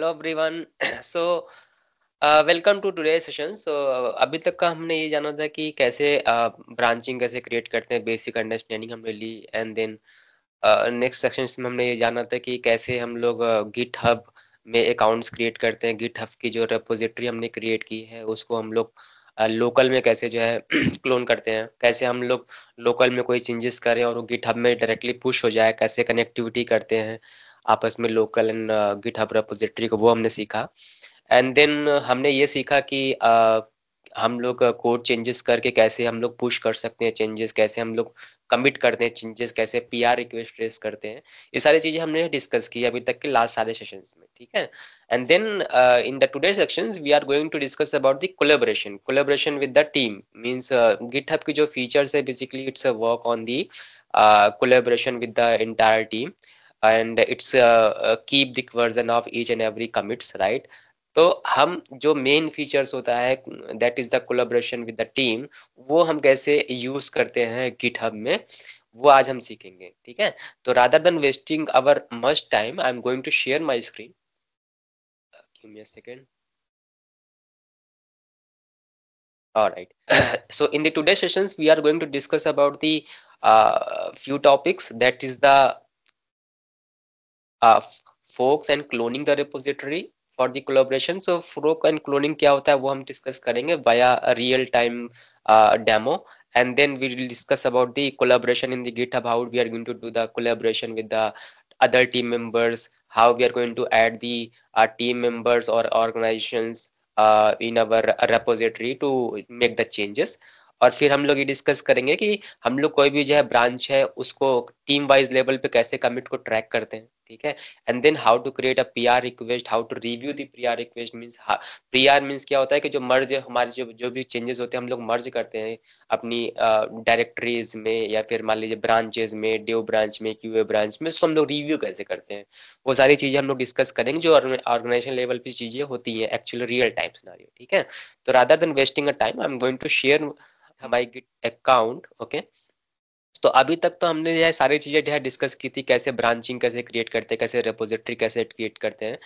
Hello everyone. So welcome to today session. सो अभी तक का हमने ये जाना था कि कैसे ब्रांचिंग कैसे क्रिएट करते हैं, बेसिक अंडरस्टैंडिंग हमने ली। एंड देन नेक्स्ट सेक्शन में हमने ये जाना था कि कैसे हम लोग गिट हब में अकाउंट्स क्रिएट करते हैं। गिट हब की जो रेपोजिटरी हमने क्रिएट की है उसको हम लोग लोकल में कैसे जो है क्लोन करते हैं, कैसे हम लोग लोकल में कोई चेंजेस करें और वो गिट हब में डायरेक्टली पुश हो जाए, कैसे कनेक्टिविटी करते हैं आपस में local and GitHub repository को, वो हमने सीखा। एंड देन हमने ये सीखा कि हम लोग कोड चेंजेस करके कैसे हम लोग पुश कर सकते हैं चेंजेस, कैसे हम लोग कमिट करते हैं चेंजेस, कैसे पीआर रिक्वेस्ट रेस करते हैं। ये सारी चीजें हमने डिस्कस की अभी तक के लास्ट सारे सेशंस में, ठीक है। And then in the today sections we are going to discuss about the collaboration with the team. Means GitHub की जो फीचर्स है, basically it's a work on the collaboration with the entire team and it's keep the version of each and every commits, right? तो हम जो main features होता है that is the collaboration with the team, वो हम कैसे use करते हैं गिटहब में, वो आज हम सीखेंगे, ठीक है। तो rather than wasting our much time, I am going to share my screen. Give me a second. All right. So in the today's sessions, we are going to discuss about the few topics. That is the uh, forks and cloning the repository for the collaboration. So fork and cloning क्या होता है वो हम discuss करेंगे via a real time demo, and then we will discuss about the collaboration in the GitHub, how we are going to do the collaboration with the other team members, how we are going to add the team members or organizations in our repository to make the changes। और फिर हम लोग ये discuss करेंगे कि हम लोग कोई भी जो है ब्रांच है उसको टीम वाइज लेवल पे कैसे कमिट को ट्रैक करते हैं, ठीक है। And then how to create a PR request, how to review the PR request. Means PR means क्या होता है कि जो मर्ज हमारे जो भी चेंजेस होते हैं हम लोग मर्ज करते हैं अपनी डायरेक्टरीज में, या फिर मान लीजिए ब्रांचेज में, डेव ब्रांच में, क्यूए ब्रांच में, उसको हम लोग रिव्यू कैसे करते हैं। वो सारी चीजें हम लोग डिस्कस करेंगे जो ऑर्गेनाइजेशन लेवल पे चीजें होती है एक्चुअली रियल टाइम सिनेरियो, ठीक है। तो rather than wasting a time, I am going to share my git account, okay. तो अभी तक तो हमने यह सारी चीजें जो है डिस्कस की थी, कैसे ब्रांचिंग कैसे क्रिएट करते हैं, कैसे रेपोजिटरी कैसे क्रिएट करते हैं।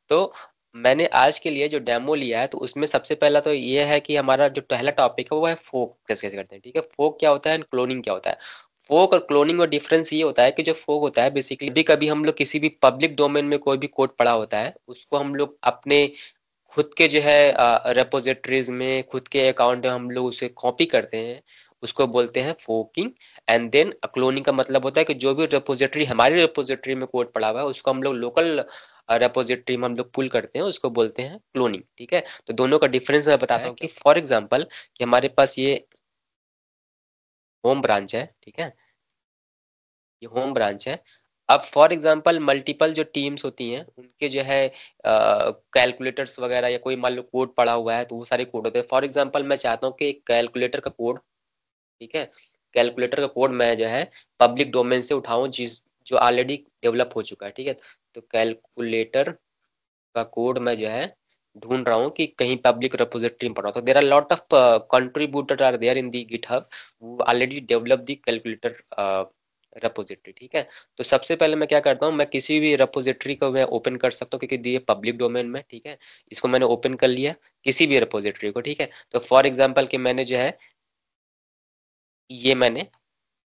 तो मैंने आज के लिए जो डेमो लिया है तो उसमें सबसे पहला तो ये है कि हमारा जो पहला टॉपिक है वो है फोक कैसे कैसे करते हैं, ठीक है। फोक क्या होता है, क्लोनिंग क्या होता है। फोक और क्लोनिंग में डिफरेंस ये होता है कि जो फोक होता है बेसिकली कभी कभी हम लोग किसी भी पब्लिक डोमेन में कोई भी कोड पड़ा होता है उसको हम लोग अपने खुद के जो है रेपोजिटरीज में, खुद के अकाउंट में हम लोग उसे कॉपी करते हैं, उसको बोलते हैं फोकिंग। एंड देन क्लोनिंग का मतलब होता है कि जो भी रेपोजिटरी हमारी रेपोजिटरी में कोड पड़ा हुआ है उसको हम लोग लोकल रेपोजिटरी में हम लोग पुल करते हैं, उसको बोलते हैं क्लोनिंग, ठीक है। तो दोनों का डिफरेंस मैं बताता हूँ कि फॉर एग्जाम्पल कि हमारे पास ये होम ब्रांच है, ठीक है, ये होम ब्रांच है। अब फॉर एग्जांपल मल्टीपल जो टीम्स होती हैं उनके जो है कैलकुलेटर्स वगैरह या कोई मान लो कोड पड़ा हुआ है तो वो सारे कोड होते हैं। फॉर एग्जांपल मैं चाहता हूँ कि कैलकुलेटर का कोड, ठीक है, कैलकुलेटर का कोड मैं जो है पब्लिक डोमेन से उठाऊं जिस जो ऑलरेडी डेवलप हो चुका है, ठीक है। तो कैलकुलेटर का कोड मैं जो है ढूंढ रहा हूँ कि कहीं पब्लिक रिपोजिटरी में पड़ा हो। तो there are lot of contributor are there in the GitHub वो already develop the calculator repository, ठीक है। तो सबसे पहले मैं क्या करता हूँ, मैं किसी भी रिपोजिटरी को मैं ओपन कर सकता हूँ क्योंकि ये पब्लिक डोमेन में, ठीक है। इसको मैंने ओपन कर लिया किसी भी रिपोजिटरी को, ठीक है। तो फॉर एग्जाम्पल कि मैंने जो है मैंने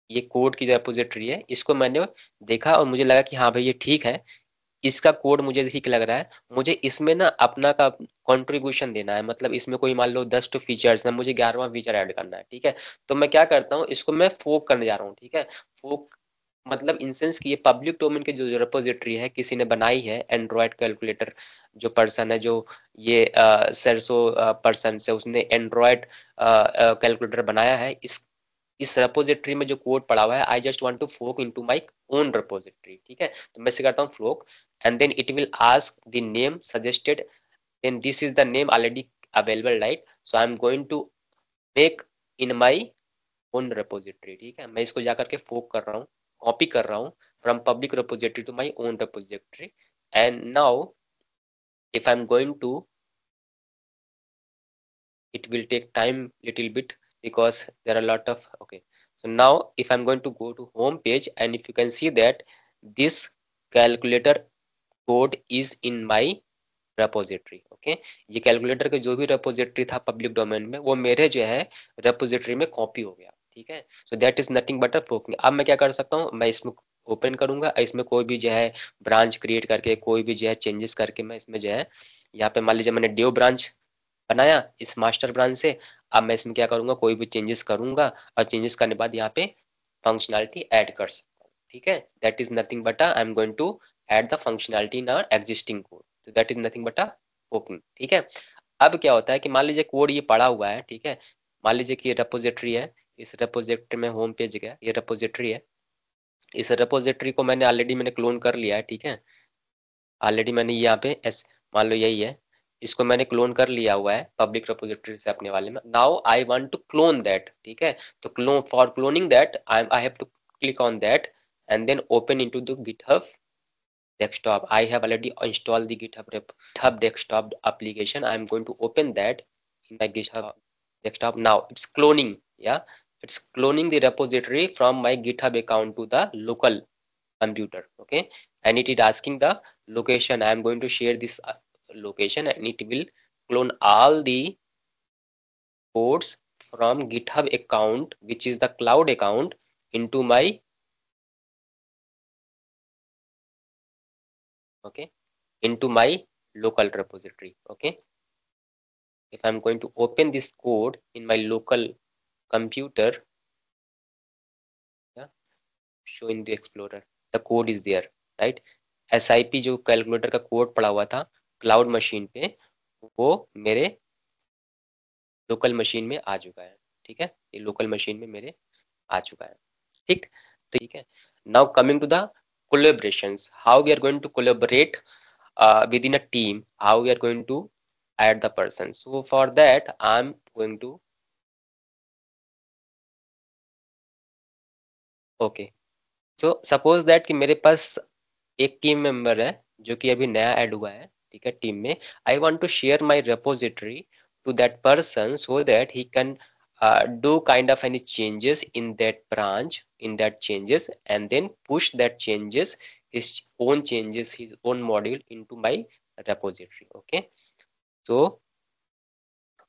ये कोड की जो रिपोजिटरी है इसको मैंने देखा और मुझे लगा कि हाँ भाई ये ठीक है, इसका कोड मुझे ठीक लग रहा है, मुझे इसमें ना अपना का कंट्रीब्यूशन देना है। मतलब इसमें कोई मान लो 10 फीचर्स है, मुझे 11वां फीचर ऐड करना है, ठीक है। तो मैं क्या करता हूँ, इसको मैं फोक करने जा रहा हूँ, ठीक है। फोक मतलब इन सेंस की ये पब्लिक डोमेन की जो रिपोजिटरी है किसी ने बनाई है, एंड्रॉयड कैलकुलेटर जो पर्सन है, जो ये सरसो पर्सन से उसने एंड्रॉयड कैलकुलेटर बनाया है, इस रेपोजिटरी में जो कोड पड़ा हुआ है, I just want to fork into my own repository, ठीक है। तो मैं से करता हूँ fork, and then it will ask the name suggested, then this is the name already available, right? So I'm going to make in my own repository, ठीक है। मैं इसको जाकर के फोक कर रहा हूँ, कॉपी कर रहा हूँ from public repository to my own repository, and now if I'm going to, it will take time little bit because there are a lot of, okay. So now if I'm going to go to home page, and if you can see that this calculator code is in my repository. Okay, ये calculator का जो भी repository था public domain में, वो मेरे जो है रेपोजिटरी में कॉपी हो गया। ठीक है, so that is nothing but a forking. अब मैं क्या कर सकता हूँ, मैं इसमें ओपन करूंगा, इसमें कोई भी जो है ब्रांच क्रिएट करके, कोई भी जो है चेंजेस करके, मैं इसमें जो है यहाँ पे मान लीजिए मैंने डेव ब्रांच बनाया इस मास्टर ब्रांच से। अब मैं इसमें क्या करूंगा, कोई भी चेंजेस करूंगा और चेंजेस करने के बाद यहाँ पे फंक्शनैलिटी ऐड कर सकता हूँ। ठीक है, that is nothing but I am going to add the functionality in our existing code, तो that is nothing but open. ठीक है, अब क्या होता है कि मान लीजिए कोड ये पड़ा हुआ है। ठीक है, मान लीजिए कि ये रेपोजिटरी है, इस रेपोजिटरी में होम पेज गया, ये रेपोजिटरी है, इस रेपोजिटरी को मैंने क्लोन कर लिया है। ठीक है, ऑलरेडी मैंने यहाँ पे एस मान लो यही है, इसको मैंने क्लोन कर लिया हुआ है पब्लिक रिपोजिटरी से अपने वाले में। Now I want to clone that. ठीक है, तो clone for cloning that I have to click on that and then open into the GitHub desktop. I have already installed the GitHub desktop application. I am going to open that in my GitHub desktop. Now it's cloning. Yeah, it's cloning the repository from my GitHub account to the local computer. Okay, and it is asking the location. I am going to share this location, and it will clone all the codes from GitHub account, which is the cloud account, into my into my local repository. Okay, if I'm going to open this code in my local computer, yeah, show in the explorer, the code is there, right? SIP जो calculator का code पड़ा हुआ था cloud machine पे, वो मेरे local machine में आ चुका है। ठीक है, ये लोकल मशीन में मेरे आ चुका है। ठीक, तो ठीक है, now coming to the collaborations, how we are going to collaborate within a team, how we are going to add the person. So for that I'm going to okay, so suppose that कि मेरे पास एक team member है जो कि अभी नया add हुआ है। ठीक है, टीम में I want to share my repository to that person so that he can do kind of any changes in that branch, in that changes, and then push that changes, his own changes, his own module into my repository. Okay, so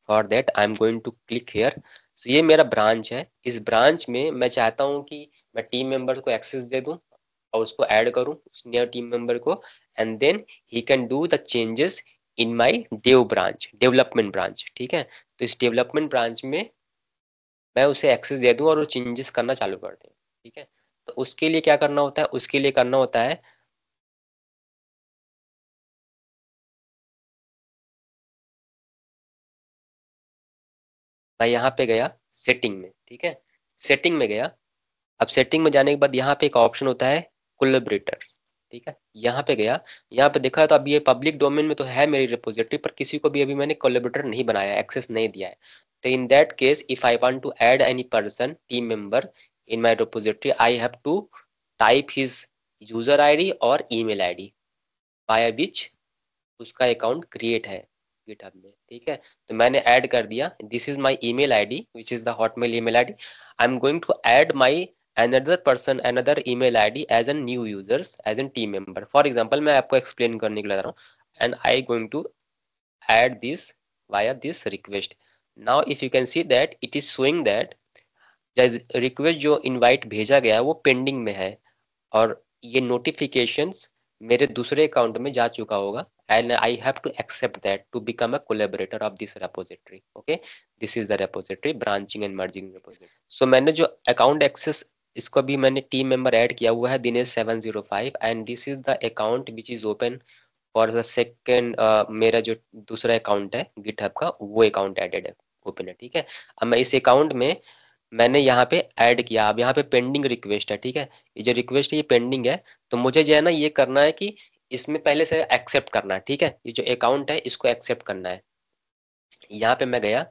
for that I am going to click here. So ये मेरा branch है, इस branch में मैं चाहता हूँ कि मैं टीम मेंबर को एक्सेस दे दूं और उसको ऐड करूं उस नया टीम मेंबर को, and then he can do the changes in my dev branch, development branch. ठीक है, तो इस डेवलपमेंट ब्रांच में मैं उसे एक्सेस दे दूं और वो चेंजेस करना चालू कर दे। ठीक है, तो उसके लिए क्या करना होता है, उसके लिए करना होता है मैं यहाँ पे गया सेटिंग में। ठीक है, सेटिंग में गया, अब सेटिंग में जाने के बाद यहाँ पे एक ऑप्शन होता है कोलैबोरेटर। ठीक है, यहाँ पे गया, यहाँ पे देखा तो अब ये पब्लिक डोमेन में तो है मेरी रिपोजिटरी, पर किसी को भी अभी मैंने कोलैबोरेटर नहीं बनाया, एक्सेस नहीं दिया है। तो in that case if I want to add any person team member in my repository, I have to type his user ID और ईमेल आईडी बाय विच उसका अकाउंट क्रिएट है गिटहब में। ठीक है, तो मैंने ऐड कर दिया, this is my email ID which is the Hotmail email ID. I am going to add my another person another email id as a new users as a team member. For example, मैं आपको explain करने के लिए बता रहा हूँ, and I going to add this via this request. Now if you can see that it is showing that request जो invite भेजा गया है वो पेंडिंग में है, और ये नोटिफिकेशंस मेरे दूसरे अकाउंट में जा चुका होगा, and I have to accept that to become a collaborator of this repository. Okay, this is the repository branching and merging repository. So मैंने जो अकाउंट एक्सेस, इसको भी मैंने टीम मेंबर ऐड किया हुआ है Dinesh 705, and this is the account which is open for the second, मेरा जो दूसरा अकाउंट है गिटहब का वो अकाउंट एडेड है, ओपन है। ठीक है, अब मैं इस अकाउंट में मैंने यहाँ पे ऐड किया, अब यहाँ पे पेंडिंग रिक्वेस्ट है। ठीक है, ये जो रिक्वेस्ट है ये पेंडिंग है, तो मुझे जो है ना ये करना है कि इसमें पहले से एक्सेप्ट करना है। ठीक है, ये जो अकाउंट है इसको एक्सेप्ट करना है। यहाँ पे मैं गया,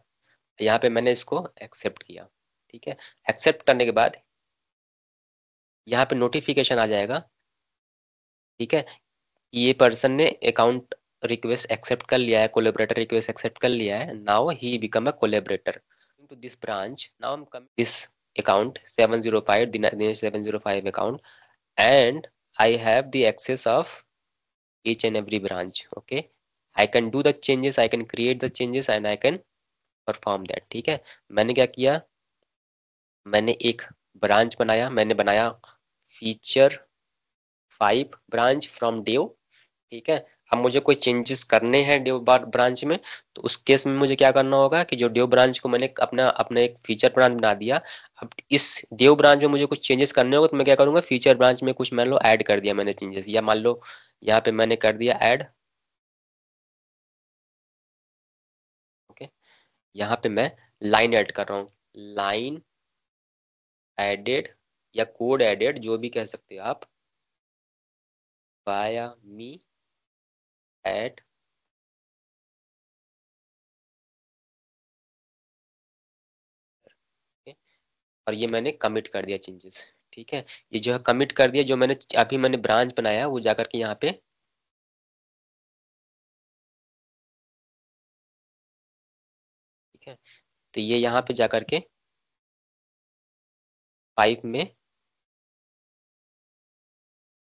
यहाँ पे मैंने इसको एक्सेप्ट किया। ठीक है, एक्सेप्ट करने के बाद यहाँ पे नोटिफिकेशन आ जाएगा। ठीक है, ये पर्सन ने अकाउंट रिक्वेस्ट एक्सेप्ट कर लिया है, कोलैबोरेटर रिक्वेस्ट एक्सेप्ट कर लिया है, now he become a collaborator to this branch. Now हम come this account 705 Dinesh 705 account, and I have the access of each and every branch. Okay, I can do the changes, I can create the changes and I can perform that. ठीक है, मैंने क्या किया, मैंने एक branch बनाया, मैंने बनाया फीचर 5 ब्रांच फ्रॉम डेव। ठीक है, अब मुझे कोई चेंजेस करने हैं डेव ब्रांच में, तो उस केस में मुझे क्या करना होगा कि जो डेव ब्रांच को मैंने अपना अपना एक फीचर ब्रांच बना दिया, अब इस डेव ब्रांच में मुझे कुछ चेंजेस करने होगा तो मैं क्या करूंगा, फीचर ब्रांच में कुछ मान लो ऐड कर दिया मैंने चेंजेस, या मान लो यहाँ पे मैंने कर दिया ऐड। ओके, यहाँ पे मैं लाइन ऐड कर रहा हूँ, लाइन एडेड या कोड एडेड जो भी कह सकते हो आप, बाय मी एट, और ये मैंने कमिट कर दिया चेंजेस। ठीक है, ये जो है कमिट कर दिया, जो मैंने अभी मैंने ब्रांच बनाया वो जाकर के यहाँ पे, ठीक है, तो ये यहाँ पे जाकर के 5 में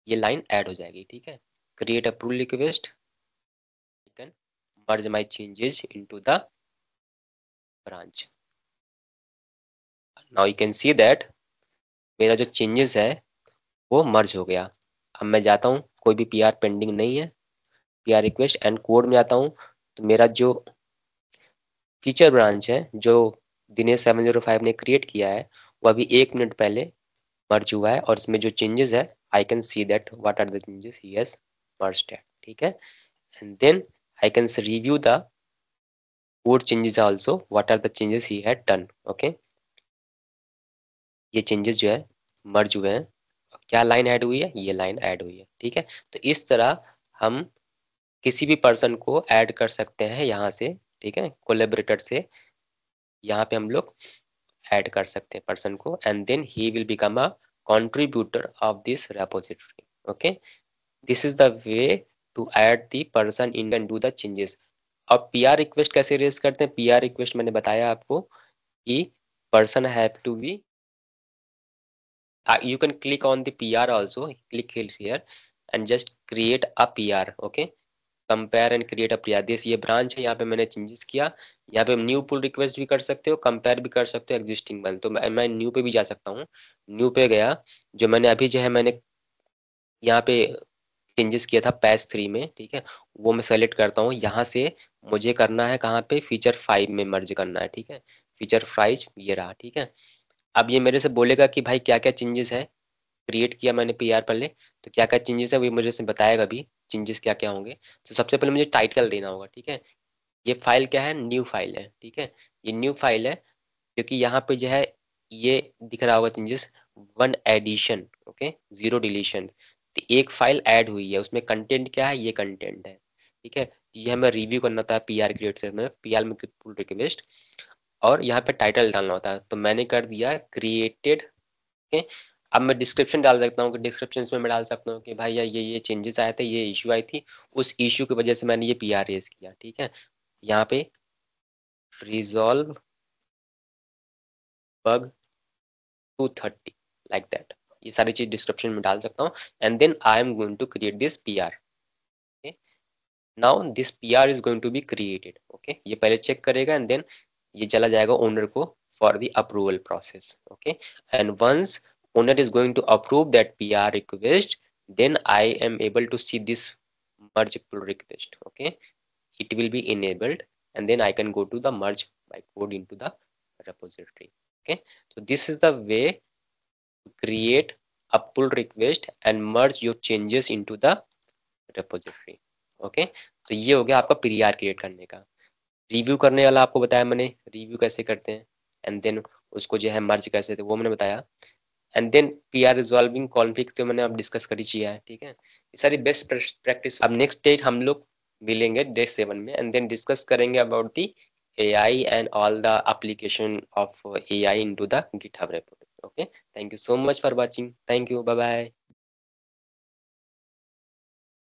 ये लाइन ऐड हो जाएगी। ठीक है, create a pull request, can merge my changes into the branch. Now you can see that मेरा जो चेंजेस है वो मर्ज हो गया। अब मैं जाता हूँ, कोई भी पीआर पेंडिंग नहीं है, पीआर रिक्वेस्ट एंड कोड में आता हूँ, तो मेरा जो फीचर ब्रांच है जो दिनेश 705 ने क्रिएट किया है वो अभी 1 मिनट पहले मर्ज हुआ है, और इसमें जो चेंजेस है I can see that what are the changes he has merged. ठीक है, and then I can review the code changes also, what are the changes he had done। okay, ये चेंजेस जो है मर्ज हुए हैं, क्या लाइन ऐड हुई है, ये लाइन ऐड हुई है। ठीक है, तो इस तरह हम किसी भी पर्सन को ऐड कर सकते हैं यहाँ से। ठीक है, कोलेबरेटर से यहाँ पे हम लोग ऐड कर सकते हैं पर्सन को, and then he will become a contributor of this repository. Okay, this is the way to add the person in and do the changes. अब पीआर रिक्वेस्ट कैसे रेज करते हैं, पीआर रिक्वेस्ट मैंने बताया आपको कि person have to be, you can click on the PR also, click here and just create a PR। okay, compare and create a PR, this ये branch है, यहाँ पे मैंने चेंजेस किया, यहाँ पे न्यू पुल रिक्वेस्ट भी कर सकते हो, कंपेयर भी कर सकते हो एग्जिस्टिंग वन, तो मैं न्यू पे भी जा सकता हूँ। न्यू पे गया, जो मैंने अभी जो है मैंने यहाँ पे चेंजेस किया था पैच 3 में। ठीक है, वो मैं सेलेक्ट करता हूँ, यहाँ से मुझे करना है कहाँ पे, फीचर 5 में मर्ज करना है। ठीक है, फीचर 5 ये रहा। ठीक है, अब ये मेरे से बोलेगा कि भाई क्या क्या चेंजेस है, क्रिएट किया मैंने पीआर पहले, तो क्या क्या चेंजेस है वो मुझे से बताएगा भी चेंजेस क्या क्या होंगे। तो सबसे पहले मुझे टाइटल देना होगा। ठीक है, ये फाइल क्या है, न्यू फाइल है। ठीक है, ये न्यू फाइल है क्योंकि यहाँ पे जो है ये दिख रहा होगा चेंजेस, 1 एडिशन, ओके, 0 डिलीशन, तो एक फाइल ऐड हुई है, उसमें कंटेंट क्या है, ये कंटेंट है। ठीक है, ये हमें रिव्यू करना था पीआर क्रिएट से, में पीआर में पुल रिक्वेस्ट, और यहाँ पे टाइटल डालना होता है, तो मैंने कर दिया क्रिएटेड। ओके, अब मैं डिस्क्रिप्शन डाल सकता हूँ कि डिस्क्रिप्शन में मैं डाल सकता हूँ कि भाई यार ये चेंजेस आए थे, ये इशू आई थी, उस इशू की वजह से मैंने ये पीआर रेज किया। ठीक है, यहाँ पे रिजॉल्व बग 230 लाइक दैट, ये सारी चीज डिस्क्रिप्शन में डाल सकता हूँ, and then I am going to create this PR. Now this PR is going to be created. Okay, ये पहले चेक करेगा एंड देन ये चला जाएगा ओनर को for the approval process. Okay, and once owner is going to approve that PR request, then I am able to see this merge pull request. Okay, it will be enabled and then I can go to the merge by code into the repository. Okay, so this is the way to create a pull request and merge your changes into the repository. Okay, तो ये हो गया आपका PR create करने का। Review करने वाला आपको बताया मैंने, रिव्यू कैसे करते हैं, एंड देन उसको जो है मर्ज कैसे थे वो मैंने बताया, and then PR resolving conflict तो मैंने अब डिस्कस कर ही किया है। ठीक है, ये सारी बेस्ट प्रैक्टिस। अब नेक्स्ट डेट हम लोग मिलेंगे डे 7 में, एंड देन डिस्कस करेंगे about the AI and all the application of AI into the GitHub repo। Okay, thank you so much for watching, thank you, bye bye।